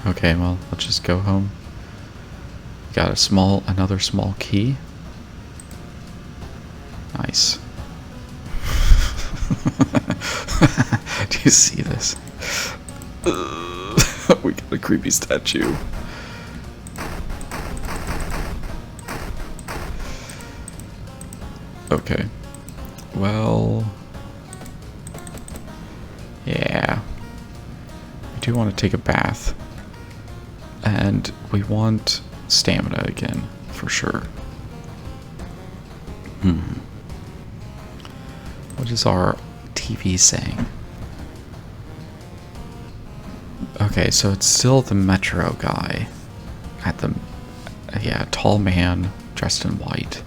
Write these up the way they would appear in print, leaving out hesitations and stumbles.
Okay, well, let's just go home. Got another small key. Nice. Do you see this? We got a creepy statue. Okay. Well, yeah. We do want to take a bath. And we want stamina again, for sure. What is our TV saying? Okay, so it's still the Metro guy at the, yeah, tall man dressed in white.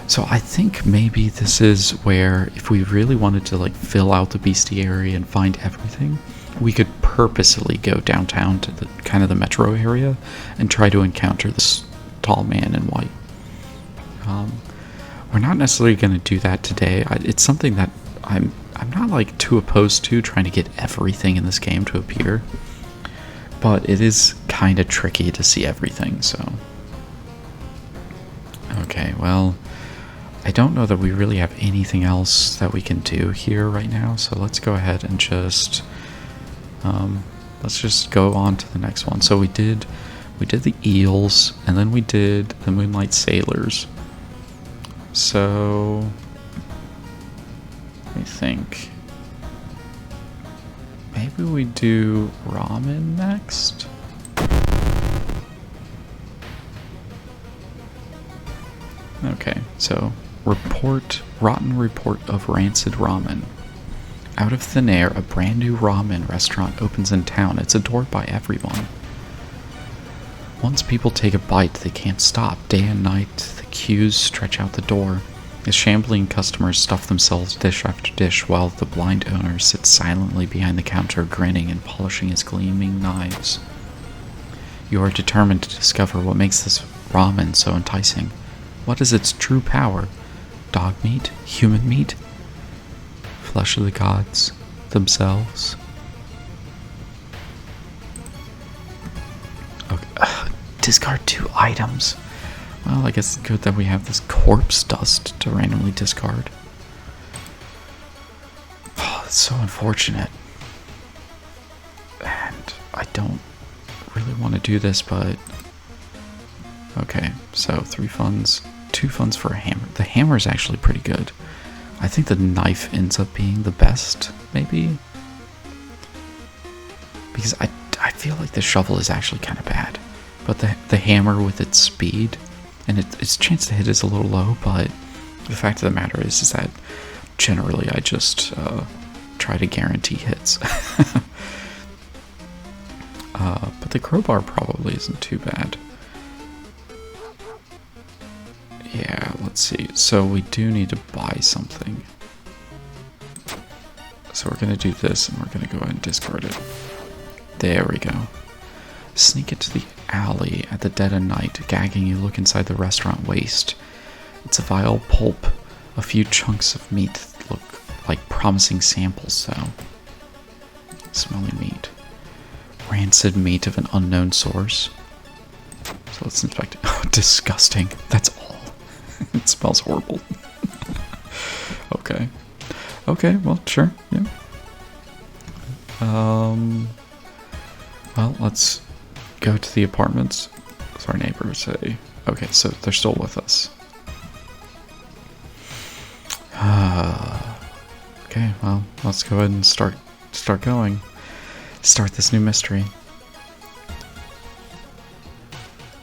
So I think maybe this is where if we really wanted to like fill out the bestiary and find everything, we could purposely go downtown to the kind of the metro area and try to encounter this tall man in white. We're not necessarily going to do that today. It's something that I'm not like too opposed to, trying to get everything in this game to appear, but it is kind of tricky to see everything. So okay, well, I don't know that we really have anything else that we can do here right now, so let's go ahead and just let's just go on to the next one. So we did the eels, and then we did the Moonlight Sailors. So let me think. Maybe we do ramen next? Okay, so rotten report of rancid ramen. Out of thin air, a brand new ramen restaurant opens in town. It's adored by everyone. Once people take a bite, they can't stop. Day and night, the queues stretch out the door. The shambling customers stuff themselves dish after dish while the blind owner sits silently behind the counter, grinning and polishing his gleaming knives. You are determined to discover what makes this ramen so enticing. What is its true power? Dog meat? Human meat? Flesh of the gods themselves? Okay. Discard 2 items. Well, I guess it's good that we have this corpse dust to randomly discard. Oh, that's so unfortunate. And I don't really want to do this, but okay, so 3 funds, 2 funds for a hammer. The hammer is actually pretty good. I think the knife ends up being the best, maybe? Because I feel like the shovel is actually kind of bad. But the hammer with its speed, and its chance to hit is a little low, but the fact of the matter is that generally I just try to guarantee hits. But the crowbar probably isn't too bad. Yeah, let's see. So we do need to buy something. So we're going to do this, and we're going to go ahead and discard it. There we go. Sneak into the alley at the dead of night. Gagging, you look inside the restaurant waste. It's a vile pulp. A few chunks of meat that look like promising samples, though. Smelly meat. Rancid meat of an unknown source. So let's inspect it. Oh, disgusting. That's all. It smells horrible. Okay. Okay, well, sure. Yeah. Well, let's go to the apartments. What's our neighbors say? Okay, so they're still with us. Okay, well, let's go ahead and start going. Start this new mystery.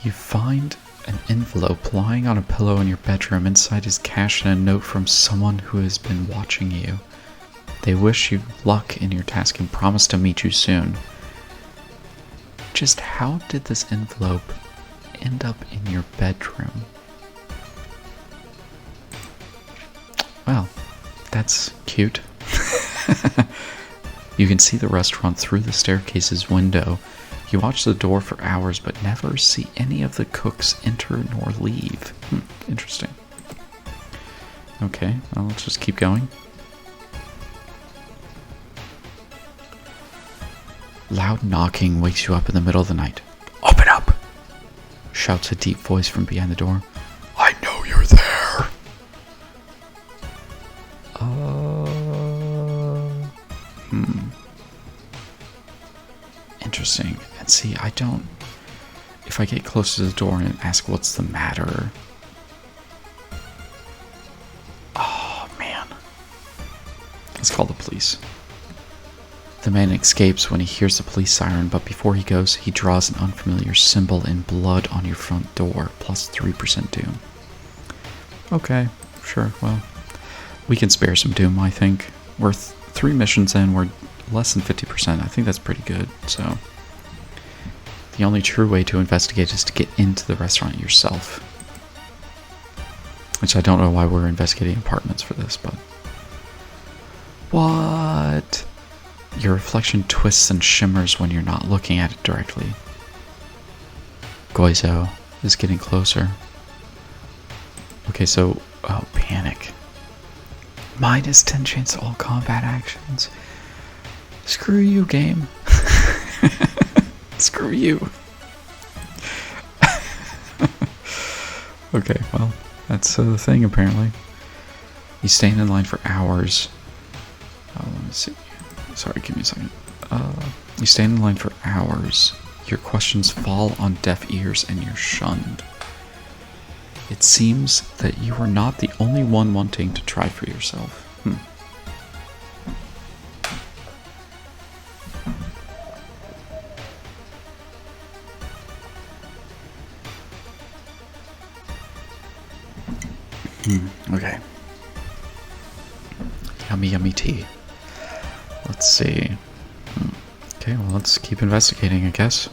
You find an envelope lying on a pillow in your bedroom. Inside is cash and a note from someone who has been watching you. They wish you luck in your task and promise to meet you soon. Just how did this envelope end up in your bedroom? Well, that's cute. You can see the restaurant through the staircase's window. You watch the door for hours but never see any of the cooks enter nor leave. Interesting. Okay, well, let's just keep going. Loud knocking wakes you up in the middle of the night. Open up! Shouts a deep voice from behind the door. I know you're there! Interesting. And see, I don't... If I get close to the door and ask what's the matter... Oh, man. Let's call the police. The man escapes when he hears the police siren, but before he goes, he draws an unfamiliar symbol in blood on your front door, plus 3% doom. Okay, sure, well, we can spare some doom, I think. We're 3 missions in, we're less than 50%. I think that's pretty good, so... The only true way to investigate is to get into the restaurant yourself. Which I don't know why we're investigating apartments for this, but... What? Your reflection twists and shimmers when you're not looking at it directly. Goizo is getting closer. Okay, so... Oh, panic. Minus 10 chance to all combat actions. Screw you, game. Screw you. Okay, well, that's the thing apparently. You stand in line for hours. Let me see. Sorry, give me a second. You stand in line for hours. Your questions fall on deaf ears and you're shunned. It seems that you are not the only one wanting to try for yourself. Okay. Yummy, yummy tea. Let's see. Okay, well, let's keep investigating, I guess.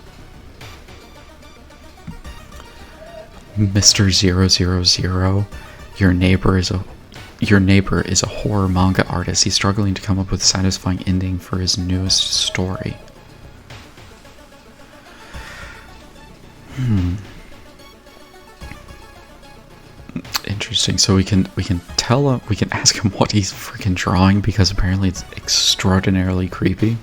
Mr. 000, your neighbor is a horror manga artist. He's struggling to come up with a satisfying ending for his newest story. Interesting. So we can tell him, we can ask him what he's freaking drawing, because apparently it's extraordinarily creepy.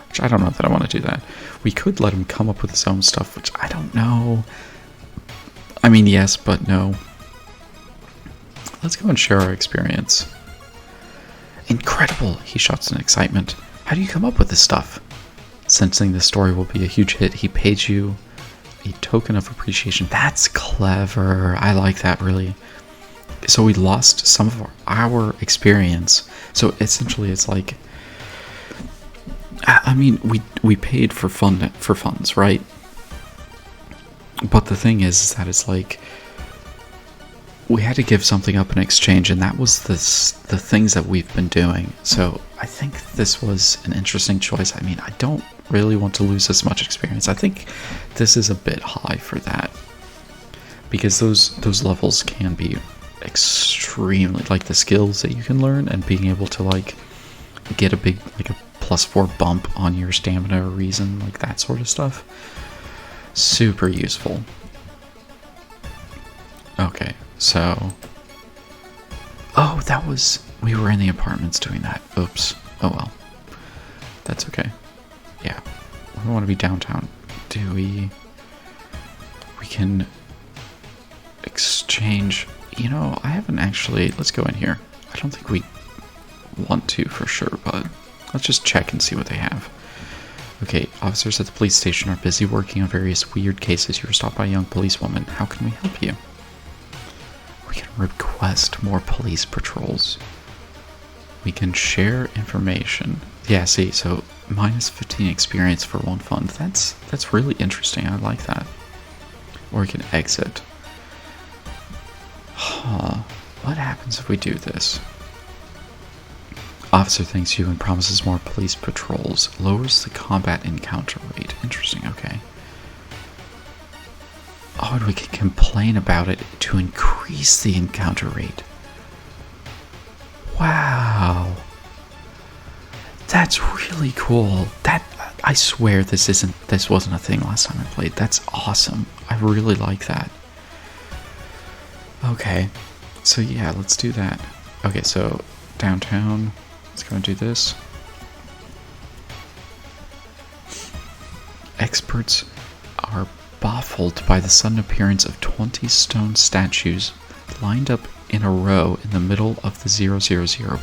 Which I don't know that I want to do that. We could let him come up with his own stuff, which I don't know. I mean, yes, but no. Let's go and share our experience. Incredible, he shouts in excitement. How do you come up with this stuff? Sensing the story will be a huge hit, he paid you a token of appreciation. That's clever. I like that, really. So we lost some of our experience. So essentially it's like, I mean, we paid for funds, right? But the thing is that it's like, we had to give something up in exchange, and that was the things that we've been doing. So I think this was an interesting choice. I mean, I don't really want to lose this much experience. I think this is a bit high for that, because those levels can be extremely, like, the skills that you can learn and being able to like get a big, like a +4 bump on your stamina or reason, like that sort of stuff. Super useful. Okay, so... Oh, that was... We were in the apartments doing that. Oops. Oh well. That's okay. Yeah. We don't want to be downtown. Do we... We can... exchange... You know, I haven't actually... Let's go in here. I don't think we want to for sure, but... Let's just check and see what they have. Okay, officers at the police station are busy working on various weird cases. You were stopped by a young policewoman. How can we help you? We can request more police patrols. We can share information. Yeah, see, so minus 15 experience for 1 fund. That's really interesting. I like that. Or we can exit. Huh. What happens if we do this? Officer thanks you and promises more police patrols. Lowers the combat encounter rate. Interesting, okay. Oh, and we can complain about it to increase the encounter rate. Wow. That's really cool. I swear this wasn't a thing last time I played. That's awesome. I really like that. Okay. So yeah, let's do that. Okay, so downtown. Let's go and do this. Experts are baffled by the sudden appearance of 20 stone statues lined up in a row in the middle of the 000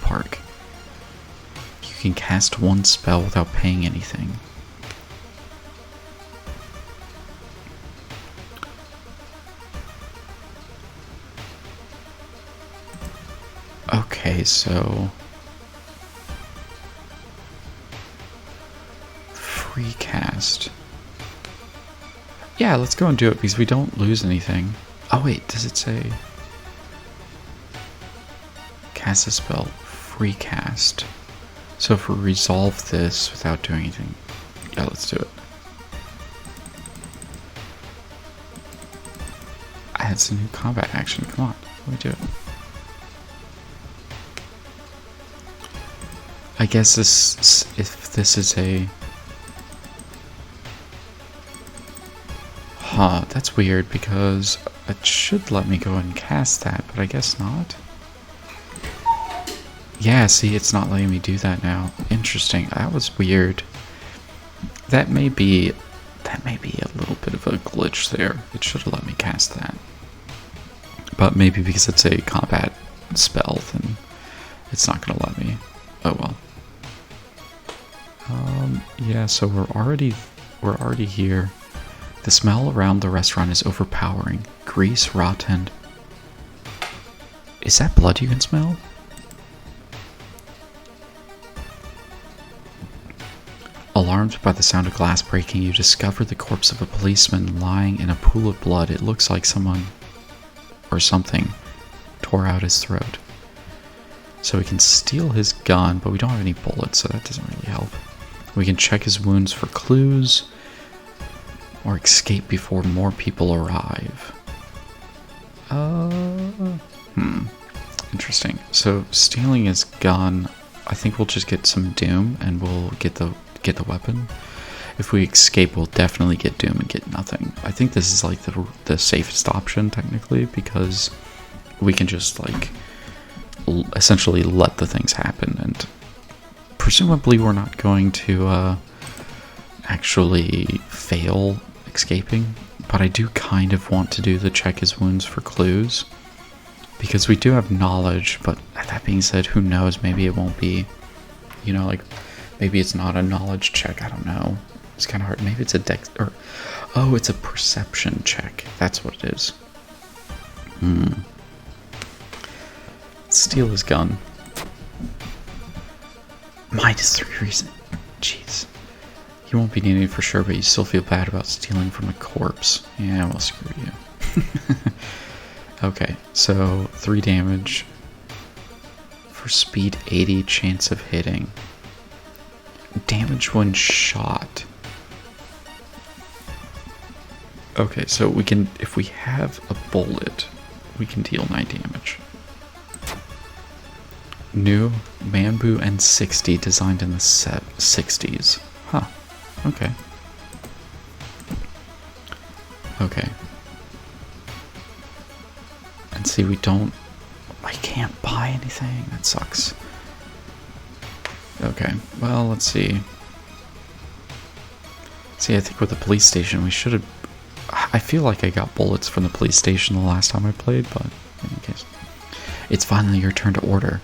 park. You can cast one spell without paying anything. Okay, so free cast. Yeah, let's go and do it because we don't lose anything. Oh wait, does it say cast a spell, free cast? So if we resolve this without doing anything, yeah, let's do it. Adds a new combat action. Come on, let me do it. I guess this, if this is a... Huh, that's weird because it should let me go and cast that, but I guess not. Yeah, see, it's not letting me do that now. Interesting. That was weird. That may be a little bit of a glitch there. It should have let me cast that. But maybe because it's a combat spell, then it's not going to let me. Oh well. Yeah, so we're already here. The smell around the restaurant is overpowering. Grease, rotten. Is that blood you can smell? Alarmed by the sound of glass breaking, you discover the corpse of a policeman lying in a pool of blood. It looks like someone or something tore out his throat. So we can steal his gun, but we don't have any bullets, so that doesn't really help. We can check his wounds for clues or escape before more people arrive. Interesting. So stealing his gun, I think we'll just get some Doom and we'll get the weapon. If we escape, we'll definitely get Doom and get nothing. I think this is like the safest option technically, because we can just like essentially let the things happen, and presumably we're not going to actually fail escaping. But I do kind of want to do the check his wounds for clues, because we do have knowledge. But that being said, who knows, maybe it won't be, you know, like maybe it's not a knowledge check, I don't know. It's kind of hard. Maybe it's a dex, or oh, it's a perception check. That's what it is. Steal his gun. -3 reason. Jeez. You won't be needing it for sure, but you still feel bad about stealing from a corpse. Yeah, well, screw you. Okay, so 3 damage. For speed 80, chance of hitting. Damage when shot. Okay, so we can, if we have a bullet, we can deal 9 damage. New Bamboo N60 designed in the 60s. Huh. Okay. Okay. And see, I can't buy anything. That sucks. Okay, well, let's see. See, I think with the police station, we should have... I feel like I got bullets from the police station the last time I played, but in any case. It's finally your turn to order.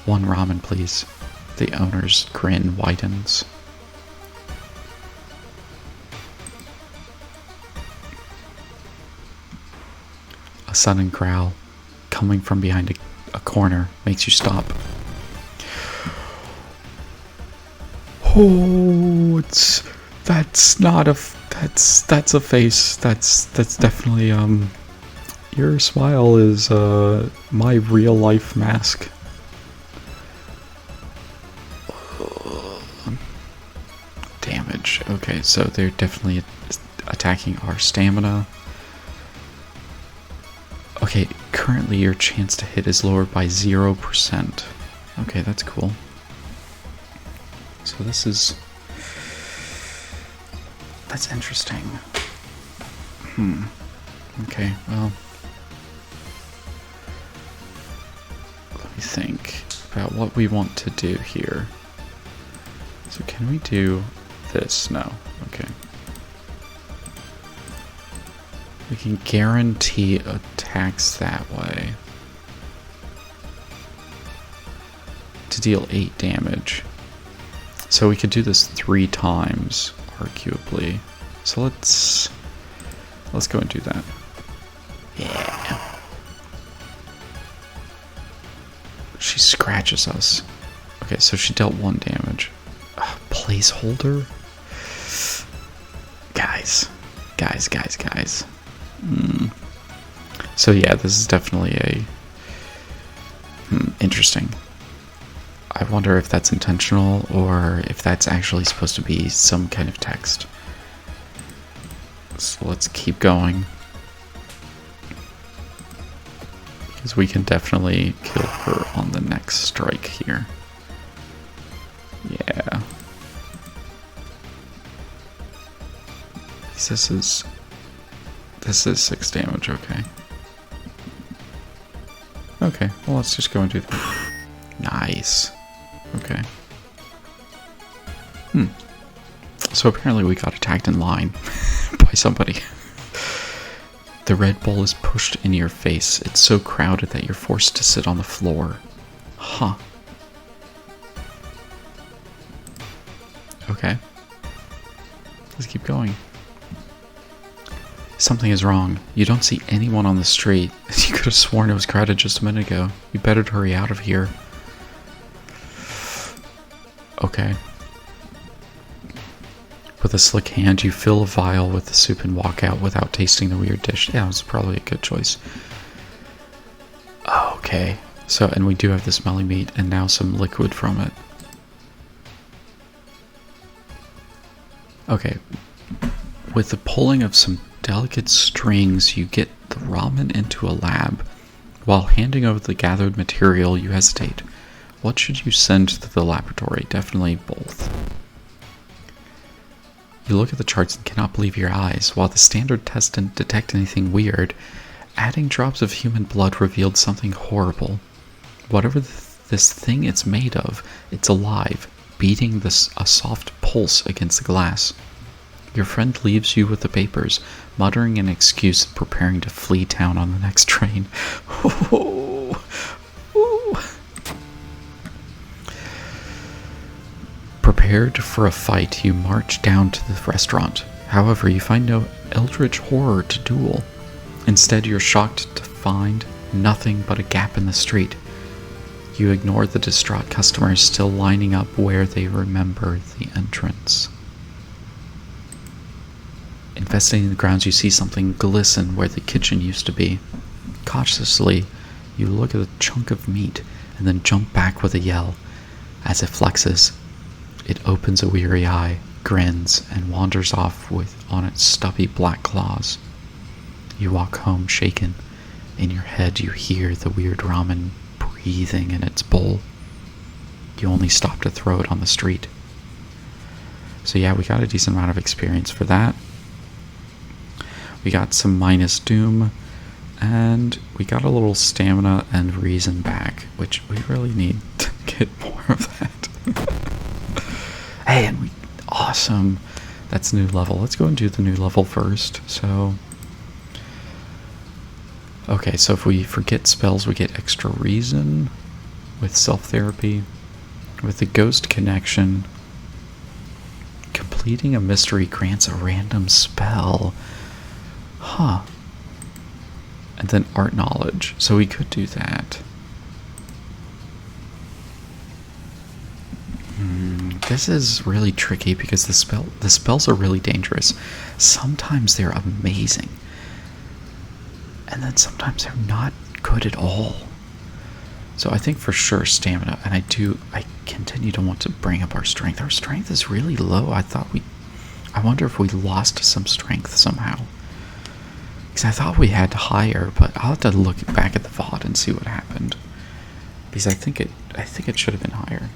1 ramen, please. The owner's grin widens. A sudden growl coming from behind a corner makes you stop. Oh, that's not a that's a face. That's definitely your smile is my real life mask. Damage. Okay, so they're definitely attacking our stamina. Okay, currently your chance to hit is lowered by 0%. Okay, that's cool. So that's interesting. Okay, well, let me think about what we want to do here. So can we do this? No. Okay. We can guarantee attacks that way. To deal 8 damage. So we could do this 3 times, arguably. So let's go and do that. Yeah. She scratches us. Okay, so she dealt 1 damage. Placeholder? Guys. So yeah, this is definitely a... interesting. I wonder if that's intentional or if that's actually supposed to be some kind of text. So let's keep going. Because we can definitely kill her on the next strike here. Yeah. This is 6 damage, okay. Okay, well let's just go and do that. Nice. Okay. So apparently we got attacked in line by somebody. The Red Bull is pushed in your face. It's so crowded that you're forced to sit on the floor. Huh. Okay. Let's keep going. Something is wrong. You don't see anyone on the street. You could have sworn it was crowded just a minute ago. You better hurry out of here. Okay. With a slick hand, you fill a vial with the soup and walk out without tasting the weird dish. Yeah, it was probably a good choice. Okay. So, and we do have the smelly meat and now some liquid from it. Okay. With the pulling of some delicate strings, you get the ramen into a lab. While handing over the gathered material, you hesitate. What should you send to the laboratory? Definitely both. You look at the charts and cannot believe your eyes. While the standard test didn't detect anything weird, adding drops of human blood revealed something horrible. Whatever this thing it's made of, it's alive, beating a soft pulse against the glass. Your friend leaves you with the papers, muttering an excuse and preparing to flee town on the next train. Prepared for a fight, you march down to the restaurant. However, you find no eldritch horror to duel. Instead, you're shocked to find nothing but a gap in the street. You ignore the distraught customers still lining up where they remember the entrance. Investigating the grounds, you see something glisten where the kitchen used to be. Cautiously, you look at a chunk of meat and then jump back with a yell. As it flexes, it opens a weary eye, grins, and wanders off on its stubby black claws. You walk home shaken. In your head, you hear the weird ramen breathing in its bowl. You only stop to throw it on the street. So yeah, we got a decent amount of experience for that. We got some minus doom, and we got a little stamina and reason back, which we really need to get more of that. Hey, and awesome. That's new level. Let's go and do the new level first. So, okay, so if we forget spells, we get extra reason with self-therapy. With the ghost connection, completing a mystery grants a random spell. Huh. And then art knowledge. So we could do that. This is really tricky because the spells are really dangerous. Sometimes they're amazing. And then sometimes they're not good at all. So I think for sure stamina, and I continue to want to bring up our strength. Our strength is really low. I wonder if we lost some strength somehow. Because I thought we had higher, but I'll have to look back at the VOD and see what happened. Because I think it should have been higher.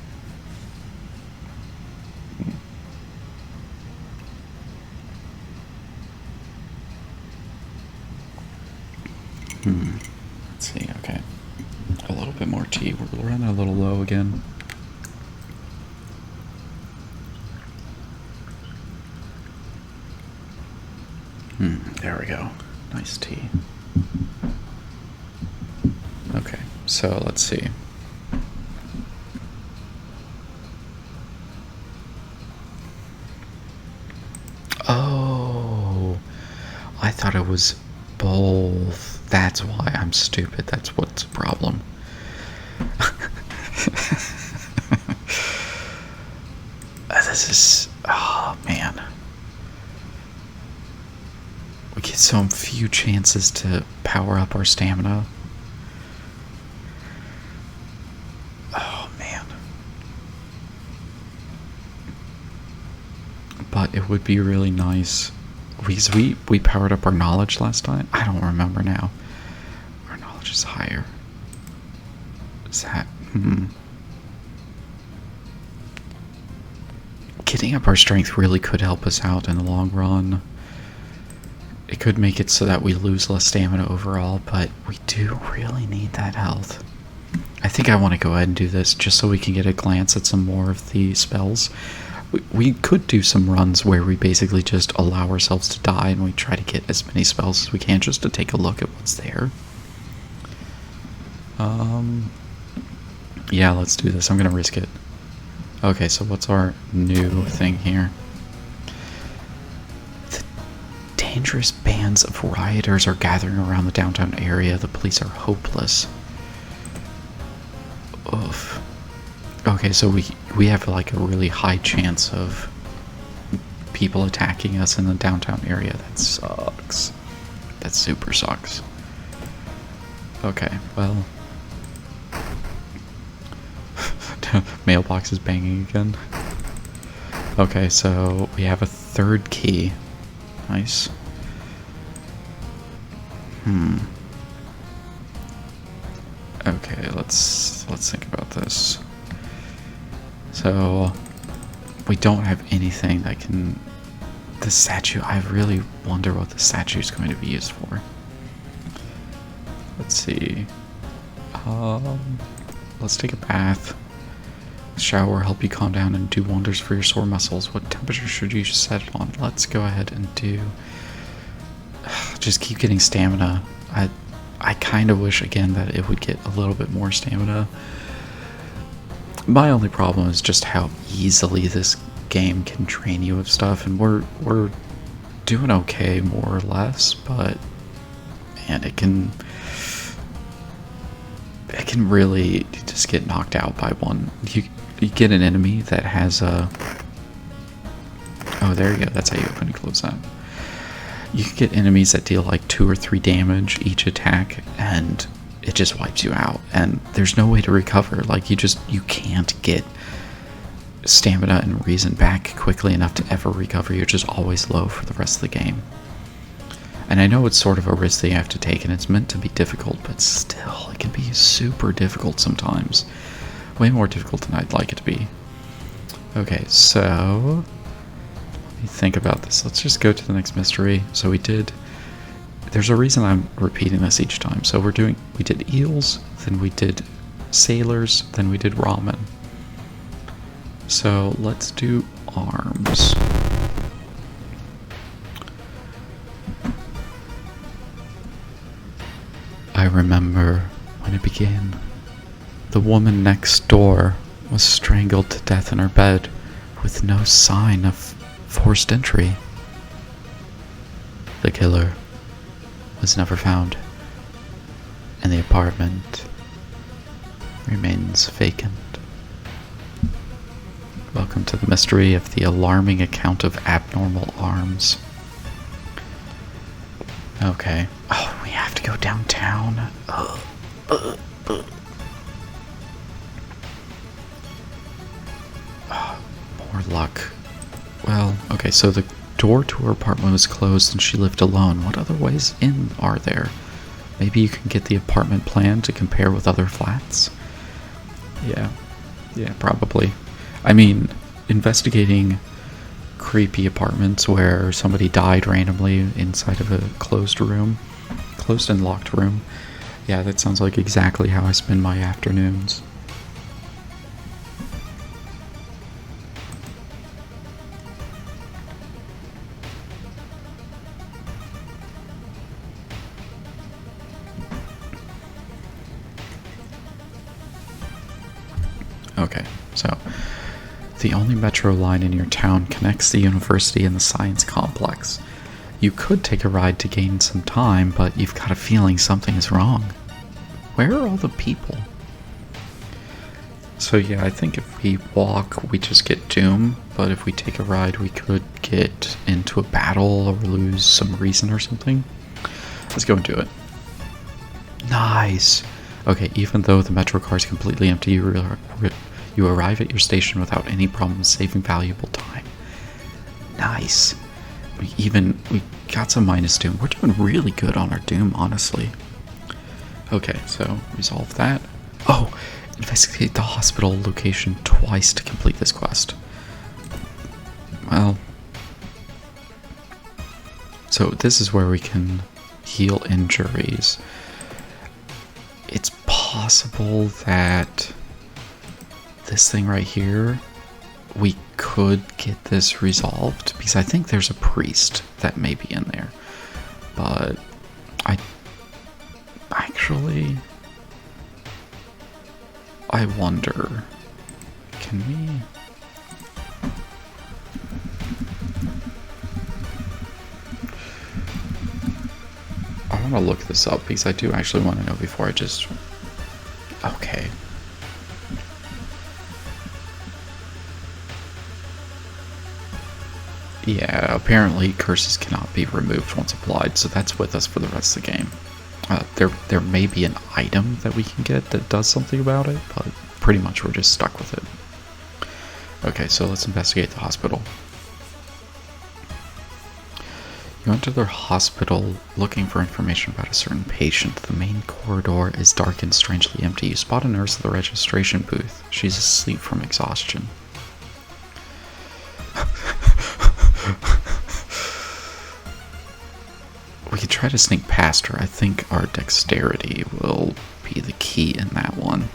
Let's see, okay. A little bit more tea. We're running a little low again. There we go. Nice tea. Okay, so let's see. Oh, I thought it was both. That's why I'm stupid. That's what's the problem. This is... Oh, man. We get so few chances to power up our stamina. Oh, man. But it would be really nice. Because we powered up our knowledge last time. I don't remember now. Our knowledge is higher. Is that... Getting up our strength really could help us out in the long run. It could make it so that we lose less stamina overall, but we do really need that health. I think I want to go ahead and do this just so we can get a glance at some more of the spells. We could do some runs where we basically just allow ourselves to die and we try to get as many spells as we can just to take a look at what's there. Yeah, let's do this. I'm gonna risk it. Okay, so what's our new thing here? The dangerous bands of rioters are gathering around the downtown area. The police are hopeless. Oof. Okay, so we have like a really high chance of people attacking us in the downtown area. That sucks. That super sucks. Okay, well... Mailbox is banging again. Okay, so we have a third key. Nice. Okay, let's think about this. So we don't have anything that can... The statue, I really wonder what the statue is going to be used for. Let's see. Let's take a bath. Shower, help you calm down and do wonders for your sore muscles. What temperature should you set it on? Let's go ahead and do... Just keep getting stamina. I kind of wish, again, that it would get a little bit more stamina. My only problem is just how easily this game can drain you of stuff, and we're doing okay, more or less, but man, it can really just get knocked out by one. You get an enemy that has a... Oh, there you go. That's how you open and close that. You can get enemies that deal like 2 or 3 damage each attack, and it just wipes you out. And there's no way to recover. Like, you can't get stamina and reason back quickly enough to ever recover. You're just always low for the rest of the game. And I know it's sort of a risk that you have to take, and it's meant to be difficult, but still, it can be super difficult sometimes. Way more difficult than I'd like it to be. Okay, so... Let me think about this. Let's just go to the next mystery. So we did... There's a reason I'm repeating this each time. So we did eels, then we did sailors, then we did ramen. So let's do arms. I remember when it began. The woman next door was strangled to death in her bed with no sign of forced entry. The killer was never found, and the apartment remains vacant. Welcome to the mystery of the alarming account of abnormal arms. Okay. Oh, we have to go downtown. More luck. Well, okay, so the door to her apartment was closed and she lived alone. What other ways in are there? Maybe you can get the apartment plan to compare with other flats? Yeah, probably. I mean, investigating creepy apartments where somebody died randomly inside of a closed and locked room. Yeah, that sounds like exactly how I spend my afternoons. Okay, so the only metro line in your town connects the university and the science complex. You could take a ride to gain some time, but you've got a feeling something is wrong. Where are all the people? So yeah, I think if we walk, we just get doom, but if we take a ride, we could get into a battle or lose some reason or something. Let's go and do it. Nice! Okay, even though the metro car is completely empty, you arrive at your station without any problems, saving valuable time. Nice. We got some minus doom. We're doing really good on our doom, honestly. Okay, so resolve that. Oh! Investigate the hospital location twice to complete this quest. Well, so this is where we can heal injuries. It's possible that this thing right here, we could get this resolved, because I think there's a priest that may be in there. But I wonder, can we? I want to look this up because I do actually want to know before I just... Okay. Yeah, apparently curses cannot be removed once applied, so that's with us for the rest of the game. There may be an item that we can get that does something about it, but pretty much we're just stuck with it. Okay, so let's investigate the hospital. You enter the hospital looking for information about a certain patient. The main corridor is dark and strangely empty. You spot a nurse at the registration booth. She's asleep from exhaustion. We could try to sneak past her. I think our dexterity will be the key in that one.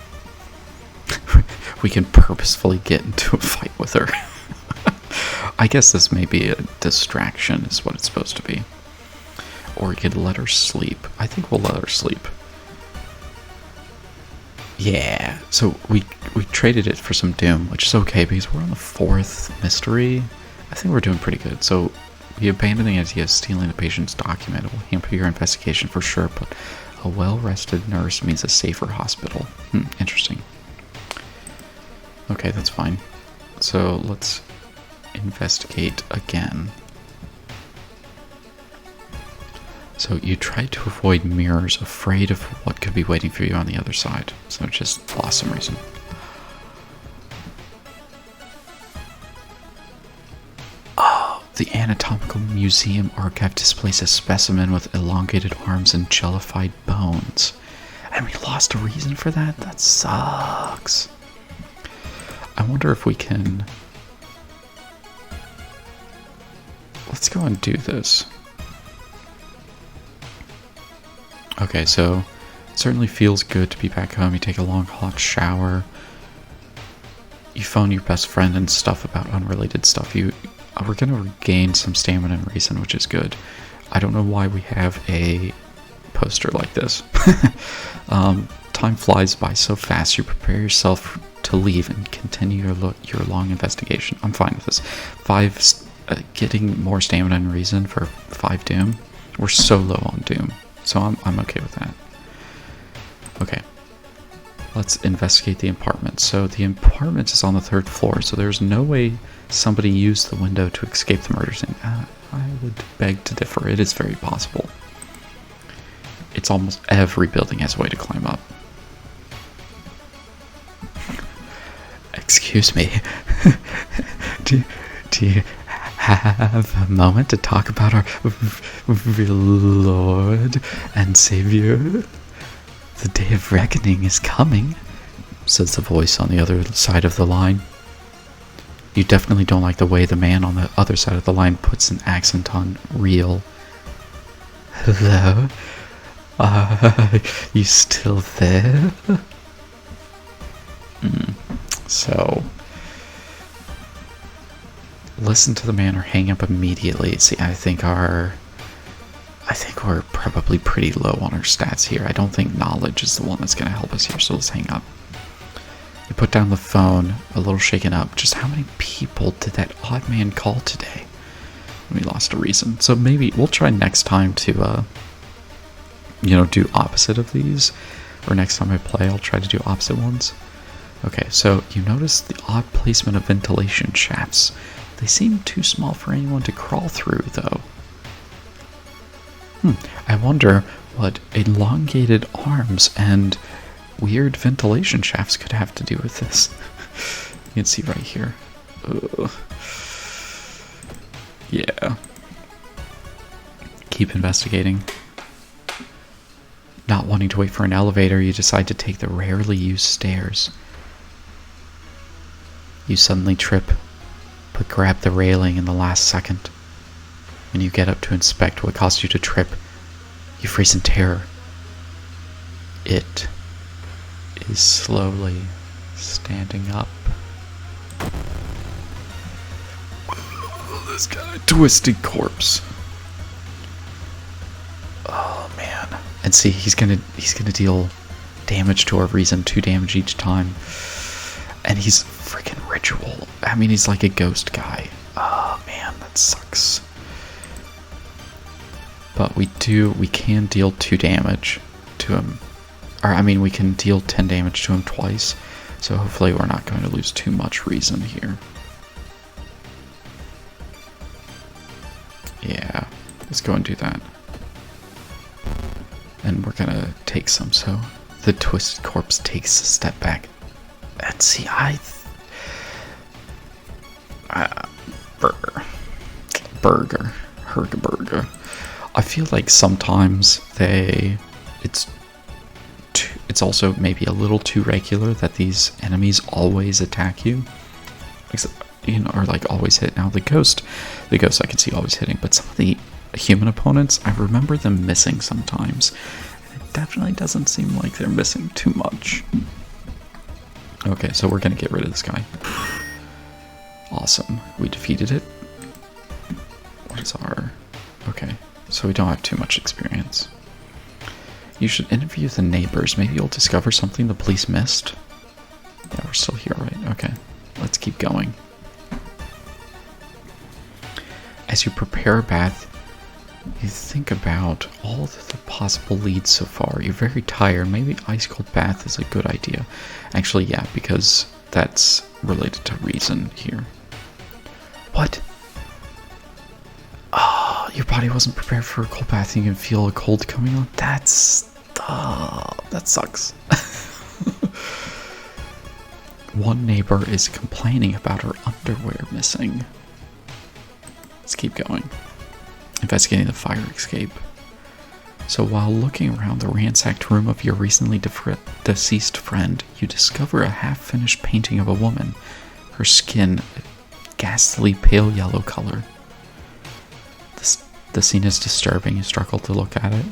We can purposefully get into a fight with her. I guess this may be a distraction is what it's supposed to be. Or we could let her sleep. I think we'll let her sleep. Yeah, so we traded it for some doom, which is okay because we're on the 4th mystery. I think we're doing pretty good. So we abandon the idea of stealing the patient's document. It will hamper your investigation for sure, but a well-rested nurse means a safer hospital. Interesting. Okay, that's fine. So let's investigate again. So you tried to avoid mirrors, afraid of what could be waiting for you on the other side. So just lost some reason. Oh, the Anatomical Museum Archive displays a specimen with elongated arms and jellified bones. And we lost a reason for that? That sucks. I wonder if we can... Let's go and do this. Okay, so it certainly feels good to be back home. You take a long hot shower. You phone your best friend and stuff about unrelated stuff. We're gonna regain some stamina and reason, which is good. I don't know why we have a poster like this. Time flies by so fast. You prepare yourself to leave and continue your long investigation. I'm fine with this. Getting more stamina and reason for 5 doom. We're so low on doom, so I'm okay with that. Okay, let's investigate the apartment. So the apartment is on the 3rd floor, so there's no way somebody used the window to escape the murder scene. I would beg to differ. It is very possible. It's almost every building has a way to climb up. Excuse me. do you have a moment to talk about our Lord and Savior? The day of reckoning is coming, says the voice on the other side of the line. You definitely don't like the way the man on the other side of the line puts an accent on real. Hello? Are you still there? So... listen to the man or hang up immediately. See, I think we're probably pretty low on our stats here. I don't think knowledge is the one that's going to help us here, so let's hang up. He put down the phone, a little shaken up. Just how many people did that odd man call today? We lost a reason. So maybe we'll try next time to, do opposite of these. Or next time I play, I'll try to do opposite ones. Okay, so you notice the odd placement of ventilation shafts. They seem too small for anyone to crawl through, though. I wonder what elongated arms and weird ventilation shafts could have to do with this. You can see right here. Ugh. Yeah. Keep investigating. Not wanting to wait for an elevator, you decide to take the rarely used stairs. You suddenly trip, but grab the railing in the last second. When you get up to inspect what caused you to trip, you freeze in terror. It is slowly standing up. This guy, twisted corpse. Oh man! And see, he's gonna deal damage to our reason, 2 damage each time. And he's freaking ritual. I mean, he's like a ghost guy. Oh man, that sucks. But we can deal 2 damage to him. Or, I mean, we can deal 10 damage to him twice. So hopefully we're not going to lose too much reason here. Yeah, let's go and do that. And we're gonna take some, so the twisted corpse takes a step back. And see, burger. I feel like sometimes it's also maybe a little too regular that these enemies always attack you. Or like always hit. Now the ghost I can see always hitting, but some of the human opponents, I remember them missing sometimes. It definitely doesn't seem like they're missing too much. Okay, so we're gonna get rid of this guy. Awesome. We defeated it. What is our... Okay, so we don't have too much experience. You should interview the neighbors. Maybe you'll discover something the police missed. Yeah, we're still here, right? Okay, let's keep going. As you prepare a bath, you think about all the possible leads so far. You're very tired. Maybe ice cold bath is a good idea. Actually, yeah, because that's related to reason here. What? Oh, your body wasn't prepared for a cold bath and you can feel a cold coming on? That sucks. One neighbor is complaining about her underwear missing. Let's keep going. Investigating the fire escape. So while looking around the ransacked room of your recently deceased friend, you discover a half-finished painting of a woman. Her skin, ghastly pale yellow color. The scene is disturbing. You struggle to look at it.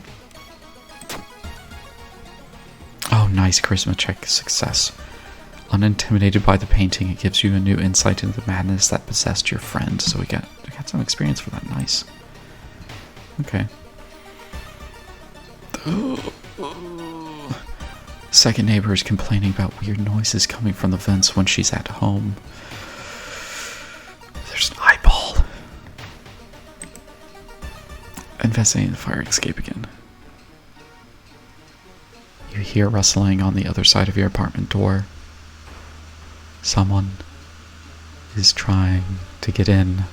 Oh, nice charisma check success. Unintimidated by the painting, it gives you a new insight into the madness that possessed your friend. So we got some experience for that. Nice. Okay. Second neighbor is complaining about weird noises coming from the vents when she's at home. There's an eyeball. Investigating the fire escape again. You hear rustling on the other side of your apartment door. Someone is trying to get in.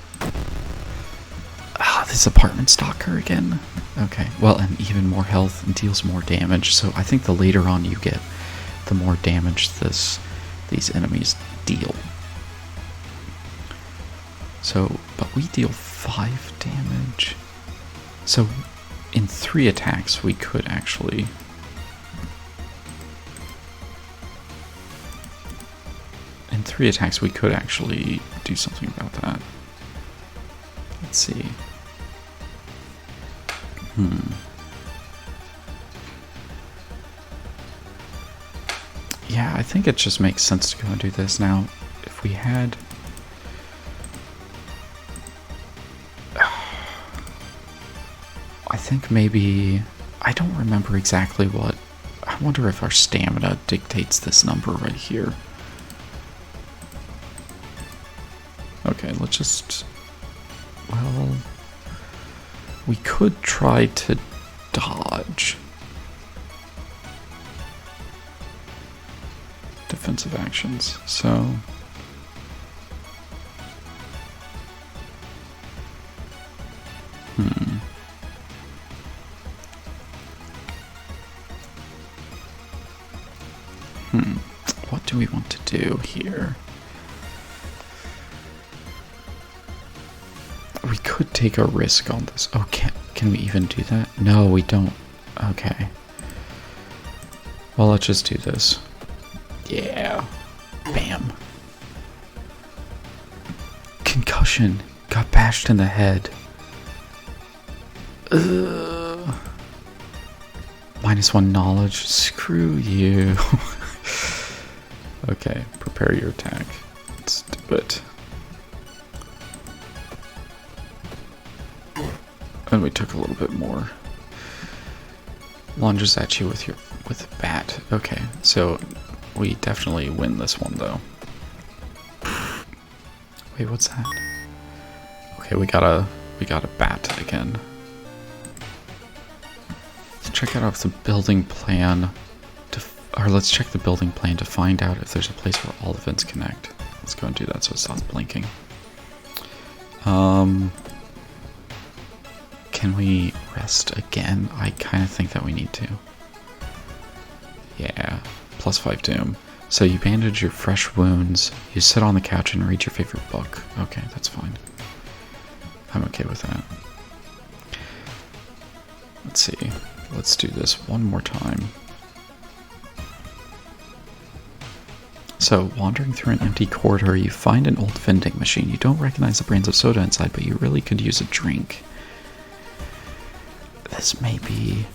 Ah, this apartment stalker again. Okay, well, and even more health and deals more damage. So I think the later on you get, the more damage these enemies deal. So, but we deal 5 damage. So, in 3 attacks we could actually... In 3 attacks we could actually do something about that. Let's see. Yeah, I think it just makes sense to go and do this. Now, if we had... I think maybe... I don't remember exactly what... I wonder if our stamina dictates this number right here. Okay, let's just... Well... We could try to dodge. Defensive actions, so... What do we want to do here? We could take a risk on this. Oh, can we even do that? No, we don't. Okay. Well, let's just do this. Yeah. Bam. Concussion. Got bashed in the head. Ugh. -1 knowledge. Screw you. Okay, prepare your attack. Let's do it. And we took a little bit more. Lunges at you with a bat. Okay, so we definitely win this one though. Wait, what's that? Okay, we got a bat again. Let's check out the building plan. Or let's check the building plan to find out if there's a place where all the vents connect. Let's go and do that so it stops blinking. Can we rest again? I kind of think that we need to. Yeah, +5 doom. So you bandage your fresh wounds, you sit on the couch and read your favorite book. Okay, that's fine. I'm okay with that. Let's see. Let's do this one more time. So, wandering through an empty corridor, you find an old vending machine. You don't recognize the brands of soda inside, but you really could use a drink. This may be...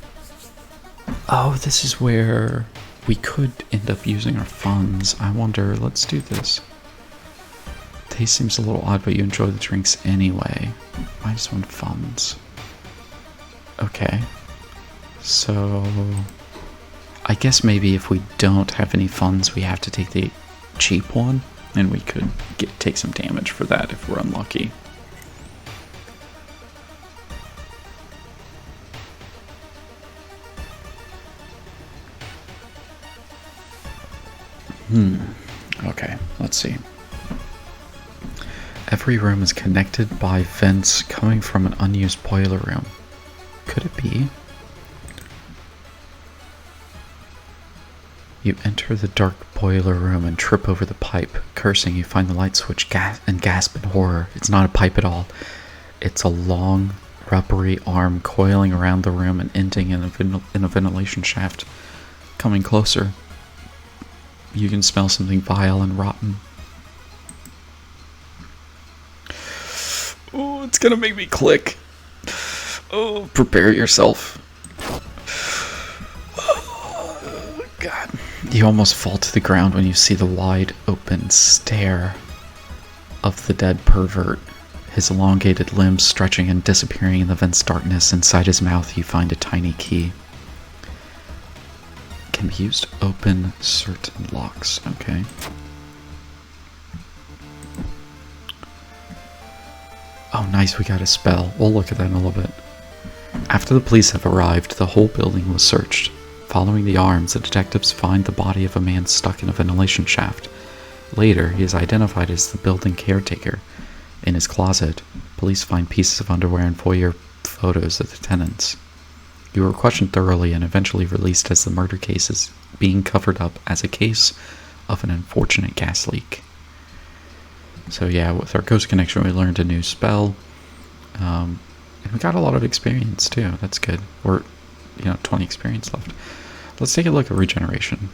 Oh, this is where we could end up using our funds. I wonder, let's do this. Taste seems a little odd, but you enjoy the drinks anyway. -1 funds. Okay. So... I guess maybe if we don't have any funds, we have to take the cheap one, and we could take some damage for that if we're unlucky. Okay, let's see. Every room is connected by vents coming from an unused boiler room. Could it be? You enter the dark boiler room and trip over the pipe. Cursing, you find the light switch and gasp in horror. It's not a pipe at all. It's a long, rubbery arm coiling around the room and ending in a ventilation shaft. Coming closer. You can smell something vile and rotten. Oh, it's gonna make me click. Oh, prepare yourself. Oh, God. You almost fall to the ground when you see the wide open stare of the dead pervert. His elongated limbs stretching and disappearing in the vent's darkness. Inside his mouth you find a tiny key. Can be used to open certain locks. Okay. Oh, nice, we got a spell. We'll look at that in a little bit. After the police have arrived, the whole building was searched. Following the arms, the detectives find the body of a man stuck in a ventilation shaft. Later, he is identified as the building caretaker. In his closet, police find pieces of underwear and voyeur photos of the tenants. You were questioned thoroughly and eventually released as the murder case is being covered up as a case of an unfortunate gas leak. So yeah, with our ghost connection, we learned a new spell. And we got a lot of experience too. That's good. We're, 20 experience left. Let's take a look at regeneration.